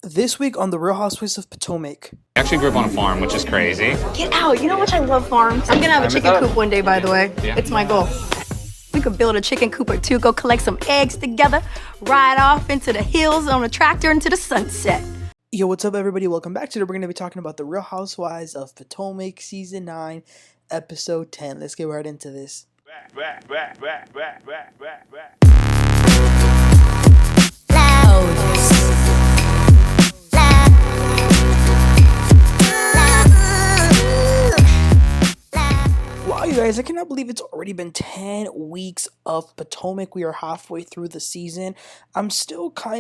This week on the Real Housewives of Potomac. I actually grew up on a farm, which is crazy. Get out. You know how much I love farms. I'm gonna have a chicken coop one day, by the way. Yeah. It's my goal. We could build a chicken coop or two, go collect some eggs together, ride off into the hills on a tractor into the sunset. Yo, what's up, everybody? Welcome back. Today we're going to be talking about the Real Housewives of Potomac, Season 9, Episode 10. Let's get right into this. Wow, you guys, I cannot believe it's already been 10 weeks of Potomac. We are halfway through the season. I'm still I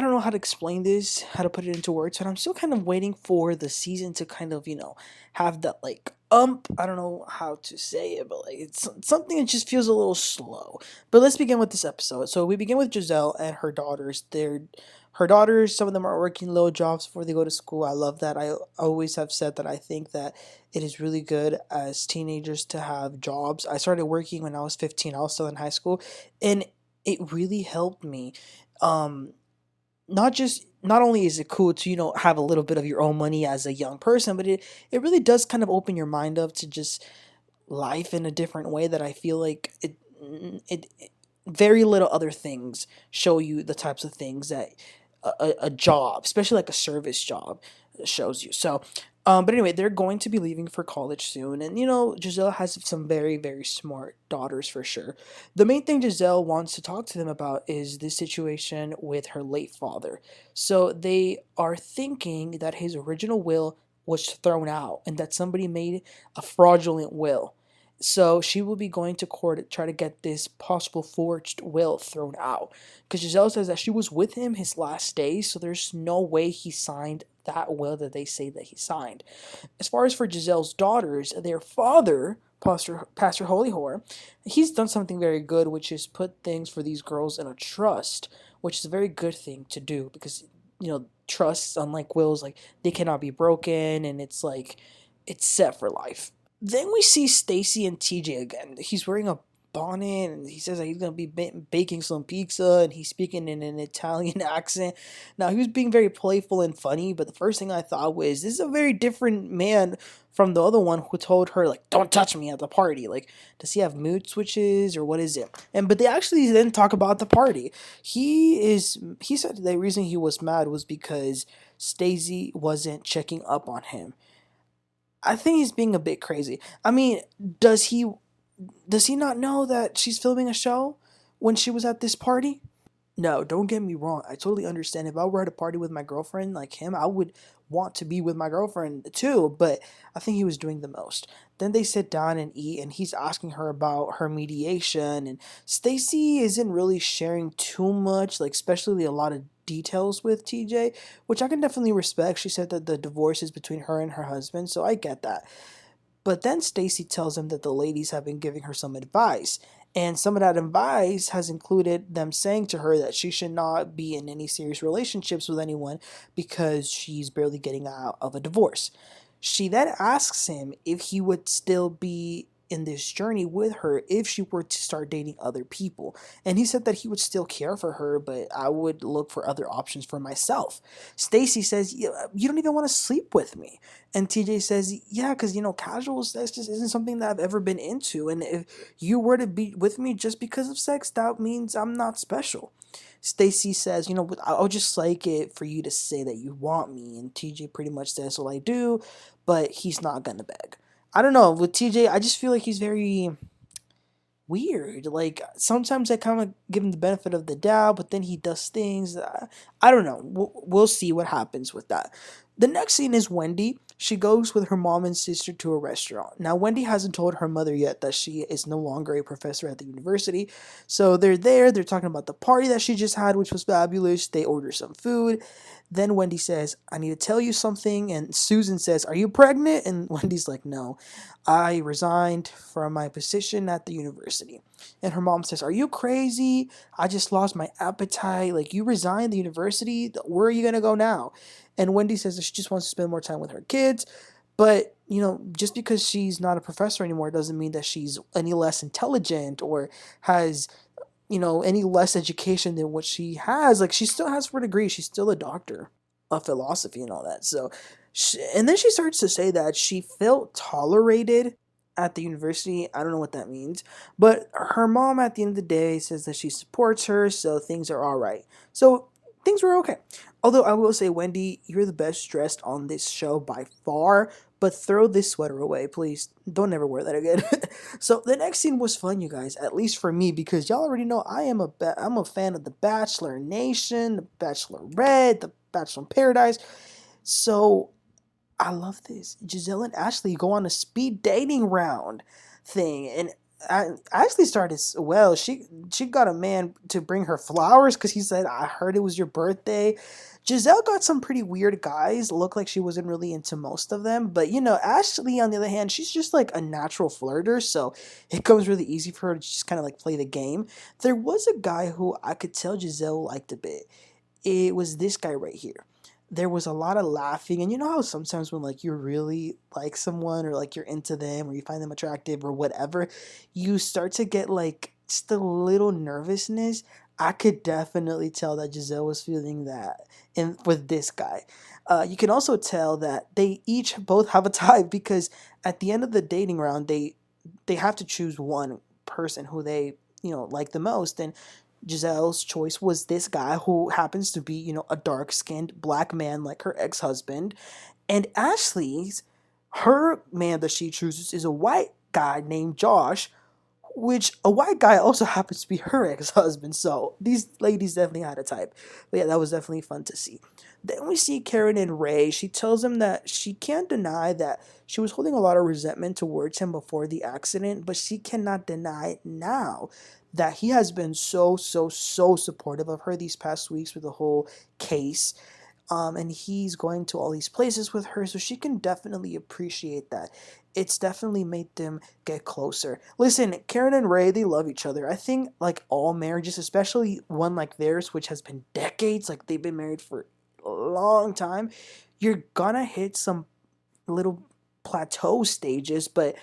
don't know how to explain this, how to put it into words, but I'm still kind of waiting for the season to kind of, have that, I don't know how to say it, but, it's something that just feels a little slow. But let's begin with this episode. So we begin with Gizelle and her daughters. Her daughters, some of them are working little jobs before they go to school. I love that. I always have said that I think that it is really good as teenagers to have jobs. I started working when I was 15. I was still in high school, and it really helped me. Not only is it cool to have a little bit of your own money as a young person, but it really does kind of open your mind up to just life in a different way that I feel like it very little other things show you the types of things that a job, especially like a service job, shows you. So but anyway, they're going to be leaving for college soon. And, Gizelle has some very, very smart daughters for sure. The main thing Gizelle wants to talk to them about is this situation with her late father. So they are thinking that his original will was thrown out and that somebody made a fraudulent will. So she will be going to court to try to get this possible forged will thrown out. Because Gizelle says that she was with him his last days, so there's no way he signed that will that they say that he signed. As far as for Gizelle's daughters, their father, Pastor Holy Whore, he's done something very good, which is put things for these girls in a trust, which is a very good thing to do because, trusts, unlike wills, they cannot be broken, and it's set for life. Then we see Stacy and TJ again. He's wearing a bonnet, and he says that he's going to be baking some pizza, and he's speaking in an Italian accent. Now, he was being very playful and funny, but the first thing I thought was, this is a very different man from the other one who told her, don't touch me at the party. Does he have mood switches, or what is it? But they actually then talk about the party. He said the reason he was mad was because Stacey wasn't checking up on him. I think he's being a bit crazy. I mean, does he not know that she's filming a show when she was at this party? No, don't get me wrong. I totally understand. If I were at a party with my girlfriend like him, I would want to be with my girlfriend too, but I think he was doing the most. Then they sit down and eat, and he's asking her about her mediation, and Stacey isn't really sharing too much, especially a lot of details with TJ, which I can definitely respect. She said that the divorce is between her and her husband, so I get that. But then Stacey tells him that the ladies have been giving her some advice, and some of that advice has included them saying to her that she should not be in any serious relationships with anyone because she's barely getting out of a divorce. She then asks him if he would still be in this journey with her if she were to start dating other people. And he said that he would still care for her, but I would look for other options for myself. Stacey says, you don't even want to sleep with me. And TJ says, yeah, because, casual sex just isn't something that I've ever been into. And if you were to be with me just because of sex, that means I'm not special. Stacey says, I'll just like it for you to say that you want me. And TJ pretty much says, well, I do, but he's not going to beg. I don't know, with TJ, I just feel like he's very weird. Sometimes I kind of give him the benefit of the doubt, but then he does things. I don't know. We'll see what happens with that. The next scene is Wendy. She goes with her mom and sister to a restaurant. Now, Wendy hasn't told her mother yet that she is no longer a professor at the university. So they're there. They're talking about the party that she just had, which was fabulous. They order some food. Then Wendy says, I need to tell you something. And Susan says, are you pregnant? And Wendy's like, no, I resigned from my position at the university. And her mom says, are you crazy? I just lost my appetite. You resigned the university? Where are you going to go now? And Wendy says that she just wants to spend more time with her kids. But, just because she's not a professor anymore doesn't mean that she's any less intelligent or has any less education than what she has. Like, she still has 4 degrees. She's still a doctor of philosophy and all that. So, and then she starts to say that she felt tolerated at the university. I don't know what that means. But her mom, at the end of the day, says that she supports her, so things are all right. So, things were okay. Although, I will say, Wendy, you're the best dressed on this show by far. But throw this sweater away, please. Don't ever wear that again. So the next scene was fun, you guys. At least for me, because y'all already know I'm a fan of the Bachelor Nation, the Bachelorette, the Bachelor in Paradise. So I love this. Gizelle and Ashley go on a speed dating round thing, and Ashley started well. She got a man to bring her flowers because he said, "I heard it was your birthday." Gizelle got some pretty weird guys. Looked like she wasn't really into most of them. But, Ashley, on the other hand, she's just like a natural flirter. So it comes really easy for her to just kind of like play the game. There was a guy who I could tell Gizelle liked a bit. It was this guy right here. There was a lot of laughing. And you know how sometimes when like you really like someone or like you're into them or you find them attractive or whatever, you start to get like just a little nervousness. I could definitely tell that Gizelle was feeling that with this guy. You can also tell that they each both have a type because at the end of the dating round, they have to choose one person who they like the most, and Giselle's choice was this guy who happens to be a dark-skinned black man like her ex-husband, and Ashley's her man that she chooses is a white guy named Josh, which a white guy also happens to be her ex-husband. So these ladies definitely had a type. But yeah, that was definitely fun to see. Then we see Karen and Ray. She tells him that she can't deny that she was holding a lot of resentment towards him before the accident, but she cannot deny now that he has been so, so, so supportive of her these past weeks with the whole case. And he's going to all these places with her, so she can definitely appreciate that. It's definitely made them get closer. Listen, Karen and Ray, they love each other. I think, like, all marriages, especially one like theirs, which has been decades, like, they've been married for a long time, you're gonna hit some little plateau stages, but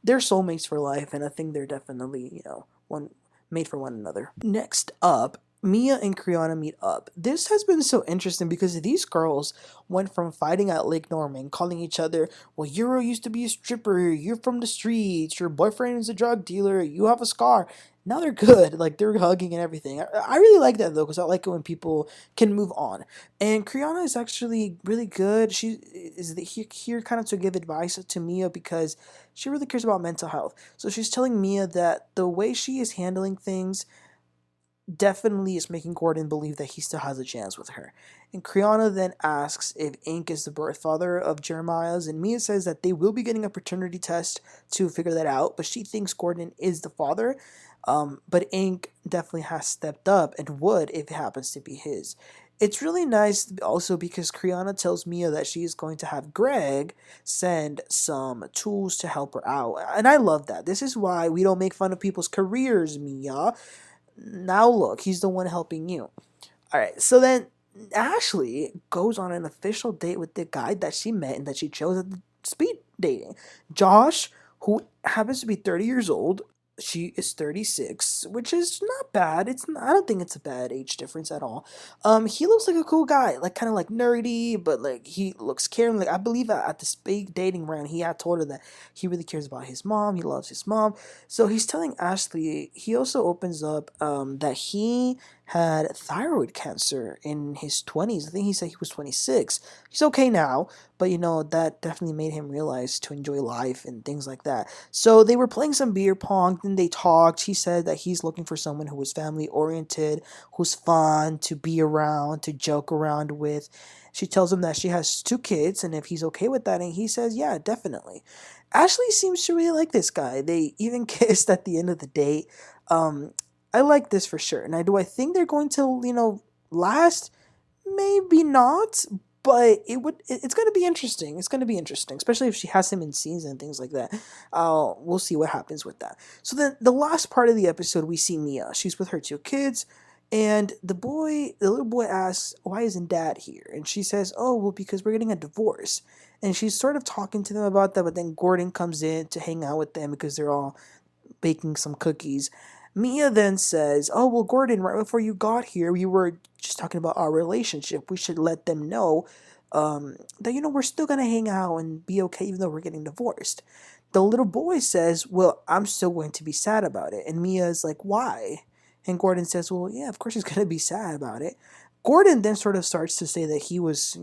they're soulmates for life, and I think they're definitely, one made for one another. Next up, Mia and Kriana meet up. This has been so interesting because these girls went from fighting at Lake Norman, calling each other, well, Euro used to be a stripper, you're from the streets, your boyfriend is a drug dealer, you have a scar. Now they're good. Like, they're hugging and everything. I really like that, though, because I like it when people can move on. And Kriana is actually really good. She is here kind of to give advice to Mia because she really cares about mental health. So she's telling Mia that the way she is handling things definitely is making Gordon believe that he still has a chance with her. And Kriana then asks if Iyke is the birth father of Jeremiah's, and Mia says that they will be getting a paternity test to figure that out, but she thinks Gordon is the father. But Iyke definitely has stepped up and would if it happens to be his. It's really nice also because Kriana tells Mia that she is going to have Greg send some tools to help her out. And I love that. This is why we don't make fun of people's careers, Mia. Now look, he's the one helping you. Alright, so then Ashley goes on an official date with the guy that she met and that she chose at the speed dating. Josh, who happens to be 30 years old. She is 36, which is not bad. I don't think it's a bad age difference at all. He looks like a cool guy, like kind of like nerdy, but like he looks caring. Like I believe at the speed dating round, he had told her that he really cares about his mom. He loves his mom. So he's telling Ashley. He also opens up that he had thyroid cancer in his 20s. I think he said he was 26. He's okay now, but that definitely made him realize to enjoy life and things like that. So they were playing some beer pong, then they talked. He said that he's looking for someone who is family oriented, who's fun to be around, to joke around with. She tells him that she has 2 kids and if he's okay with that, and he says, yeah, definitely. Ashley seems to really like this guy. They even kissed at the end of the date. I like this for sure. Now, do I think they're going to, last? Maybe not, but it's going to be interesting. It's going to be interesting, especially if she has him in scenes and things like that. We'll see what happens with that. So then the last part of the episode, we see Mia. She's with her 2 kids, and the little boy asks, why isn't Dad here? And she says, oh, well, because we're getting a divorce. And she's sort of talking to them about that, but then Gordon comes in to hang out with them because they're all baking some cookies. Mia then says, oh, well, Gordon, right before you got here, we were just talking about our relationship. We should let them know that, we're still going to hang out and be okay even though we're getting divorced. The little boy says, well, I'm still going to be sad about it. And Mia is like, why? And Gordon says, well, yeah, of course he's going to be sad about it. Gordon then sort of starts to say that he was,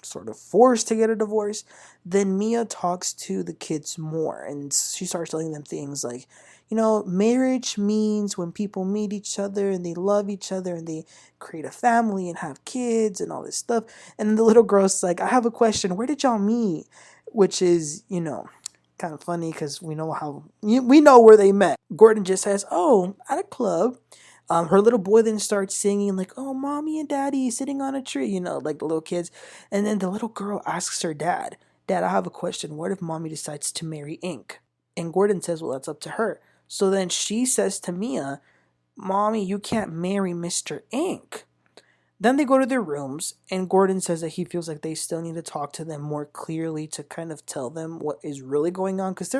sort of forced to get a divorce. Then Mia talks to the kids more and she starts telling them things like, marriage means when people meet each other and they love each other and they create a family and have kids and all this stuff. And then the little girl's like, I have a question. Where did y'all meet? Which is, kind of funny because we know where they met. Gordon just says, oh, at a club. Her little boy then starts singing like, oh, mommy and daddy sitting on a tree, like the little kids. And then the little girl asks her dad, Dad, I have a question. What if mommy decides to marry Iyke? And Gordon says, well, that's up to her. So then she says to Mia, Mommy, you can't marry Mr. Iyke. Then they go to their rooms, and Gordon says that he feels like they still need to talk to them more clearly to kind of tell them what is really going on, because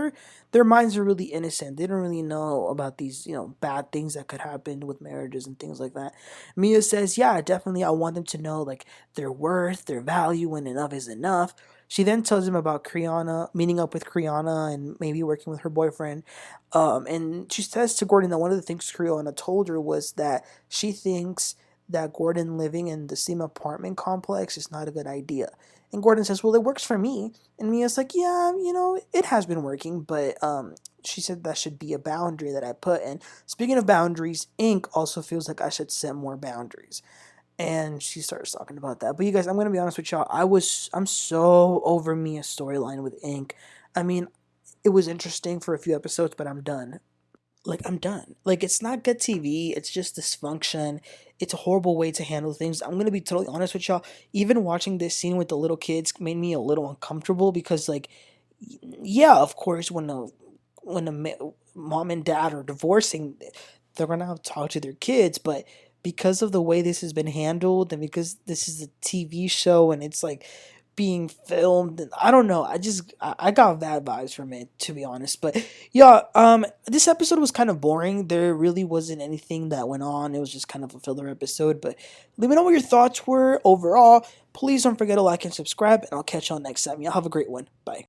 their minds are really innocent. They don't really know about these, bad things that could happen with marriages and things like that. Mia says, yeah, definitely, I want them to know, like, their worth, their value, and enough is enough. She then tells him about Kriana, meeting up with Kriana and maybe working with her boyfriend. And she says to Gordon that one of the things Kriana told her was that she thinks that Gordon living in the same apartment complex is not a good idea. And Gordon says, well, it works for me. And Mia's like, yeah, it has been working, but she said that should be a boundary that I put. And speaking of boundaries, Iyke also feels like I should set more boundaries. And she starts talking about that. But you guys, I'm going to be honest with y'all. I'm so over Mia's storyline with Iyke. I mean, it was interesting for a few episodes, but I'm done. I'm done. It's not good TV. It's just dysfunction. It's a horrible way to handle things. I'm going to be totally honest with y'all. Even watching this scene with the little kids made me a little uncomfortable because, yeah, of course, when mom and dad are divorcing, they're going to have to talk to their kids. But because of the way this has been handled and because this is a TV show and it's being filmed, and I don't know, I got bad vibes from it, to be honest. But yeah, this episode was kind of boring. There really wasn't anything that went on. It was just kind of a filler episode. But let me know what your thoughts were overall. Please don't forget to like and subscribe, and I'll catch y'all next time. Y'all have a great one. Bye.